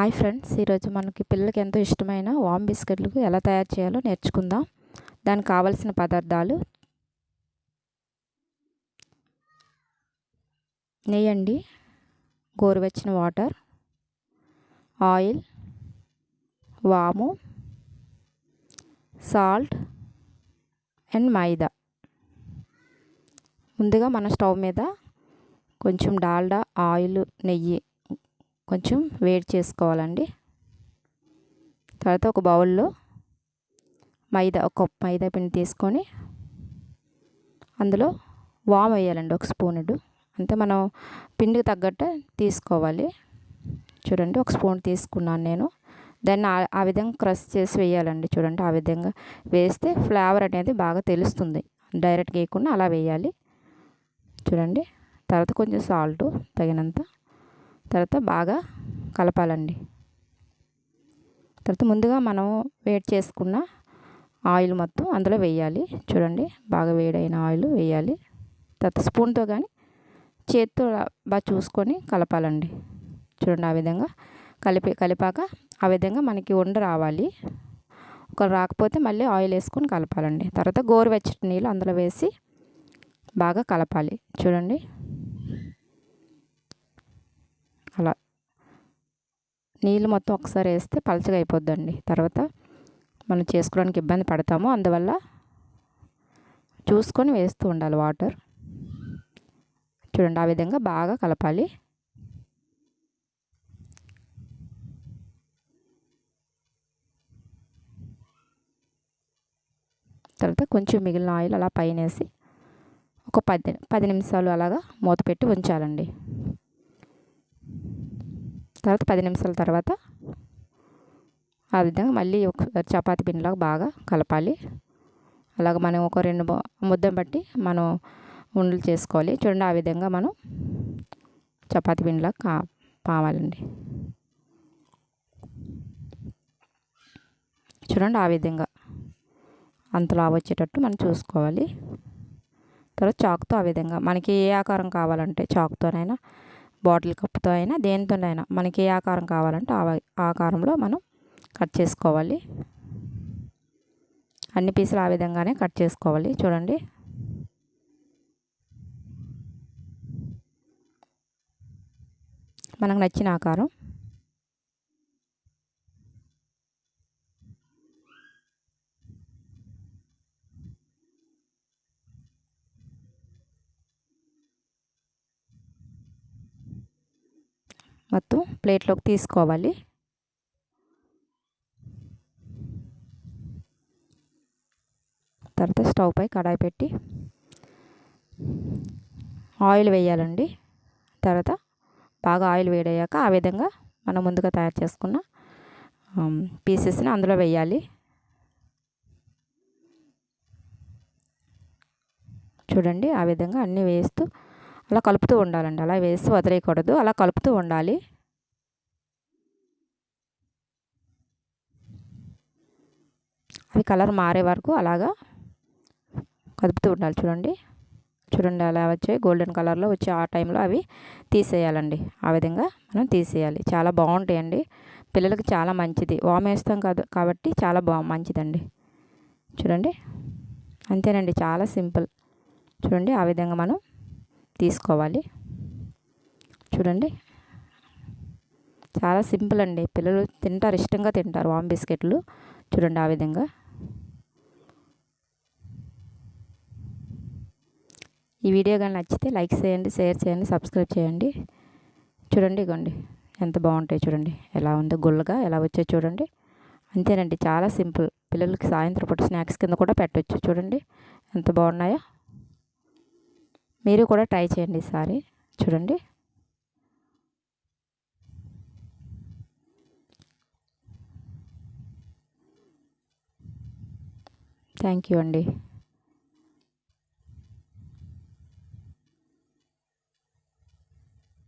Hi friends, ఈరోజు మనకి పిల్లలకి ఎంతో ఇష్టమైన వామ్ బిస్కెట్లు ఎలా తయారు చేయాలో నేర్చుకుందాం. దానికి కావాల్సిన పదార్థాలు: నెయ్యి అండి, గోరువెచ్చని వాటర్, ఆయిల్, వాము, సాల్ట్ అండ్ మైదా. ముందుగా మన స్టవ్ మీద కొంచెం డాల్డా, ఆయిల్, నెయ్యి కొంచెం వేడి చేసుకోవాలండి. తర్వాత ఒక బౌల్లో ఒక కప్ మైదా పిండి తీసుకొని అందులో వాము వేయాలండి, ఒక స్పూనుడు. అంటే మనం పిండికి తగ్గట్టు తీసుకోవాలి. చూడండి, ఒక స్పూన్ తీసుకున్నాను నేను. దాన్ని ఆ విధంగా క్రష్ చేసి వేయాలండి. చూడండి, ఆ విధంగా వేస్తే ఫ్లేవర్ అనేది బాగా తెలుస్తుంది. డైరెక్ట్గా వేయకుండా అలా వేయాలి. చూడండి, తర్వాత కొంచెం సాల్ట్ తగినంత, తర్వాత బాగా కలపాలండి. తర్వాత ముందుగా మనం వేడి చేసుకున్న ఆయిల్ మొత్తం అందులో వేయాలి. చూడండి, బాగా వేడైన ఆయిల్ వేయాలి. తర్వాత స్పూన్తో కానీ చేత్తో బాగా చూసుకొని కలపాలండి. చూడండి, ఆ విధంగా కలిపాక ఆ విధంగా మనకి ఉండ రావాలి. ఒక రాకపోతే మళ్ళీ ఆయిల్ వేసుకొని కలపాలండి. తర్వాత గోరువెచ్చటి నీళ్ళు అందులో వేసి బాగా కలపాలి. చూడండి, అలా నీళ్ళు మొత్తం ఒకసారి వేస్తే పలచగా అయిపోద్దండి. తర్వాత మనం చేసుకోవడానికి ఇబ్బంది పడతాము. అందువల్ల చూసుకొని వేస్తూ ఉండాలి వాటర్. చూడండి, ఆ విధంగా బాగా కలపాలి. తర్వాత కొంచెం మిగిలిన ఆయిల్ అలా పైన వేసి ఒక 10 నిమిషాలు అలాగా మూత పెట్టి ఉంచాలండి. తర్వాత 10 నిమిషాల తర్వాత ఆ విధంగా మళ్ళీ ఒకసారి చపాతీ పిండిలాగా బాగా కలపాలి. అలాగ మనం ఒక 2 ముద్దను బట్టి మనం ఉండలు చేసుకోవాలి. చూడండి, ఆ విధంగా మనం చపాతీ పిండిలాగా పామాలండి. చూడండి, ఆ విధంగా అంతలా వచ్చేటట్టు మనం చూసుకోవాలి. తర్వాత చాకుతో ఆ విధంగా మనకి ఏ ఆకారం కావాలంటే చాకుతోనైనా, బాటిల్ కప్పుతో అయినా, దేనితోనైనా మనకి ఏ ఆకారం కావాలంటే ఆ ఆకారంలో మనం కట్ చేసుకోవాలి. అన్ని పీసులు ఆ విధంగానే కట్ చేసుకోవాలి. చూడండి, మనకు నచ్చిన ఆకారం. మొత్తం ప్లేట్లోకి తీసుకోవాలి. తర్వాత స్టవ్ పై కడాయి పెట్టి ఆయిల్ వేయాలండి. తర్వాత బాగా ఆయిల్ వేడయ్యాక ఆ విధంగా మనం ముందుగా తయారు చేసుకున్న పీసెస్ని అందులో వేయాలి. చూడండి, ఆ విధంగా అన్నీ వేస్తూ అలా కలుపుతూ ఉండాలండి. అలా వేసి వదిలేయకూడదు, అలా కలుపుతూ ఉండాలి. అవి కలర్ మారే వరకు అలాగా కలుపుతూ ఉండాలి. చూడండి, అలా వచ్చాయి, గోల్డెన్ కలర్లో వచ్చి ఆ టైంలో అవి తీసేయాలండి. ఆ విధంగా మనం తీసేయాలి. చాలా బాగుంటాయండి, పిల్లలకి చాలా మంచిది. వామ్ వేస్తాం కాబట్టి చాలా మంచిదండి. చూడండి, అంతేనండి, చాలా సింపుల్. చూడండి, ఆ విధంగా మనం తీసుకోవాలి. చూడండి, చాలా సింపుల్ అండి. పిల్లలు తింటారు, ఇష్టంగా తింటారు వామ్ బిస్కెట్లు. చూడండి, ఆ విధంగా. ఈ వీడియో కానీ నచ్చితే లైక్ చేయండి, షేర్ చేయండి, సబ్స్క్రైబ్ చేయండి. చూడండి, ఇగోండి ఎంత బాగుంటాయి. చూడండి, ఎలా ఉందో గుల్లగా ఎలా వచ్చాయి. చూడండి, అంతేనండి, చాలా సింపుల్. పిల్లలకి సాయంత్రం పూట స్నాక్స్ కింద కూడా పెట్టవచ్చు. చూడండి, ఎంత బాగున్నాయో. మీరు కూడా ట్రై చేయండి ఈసారి. చూడండి, థ్యాంక్ యూ అండి.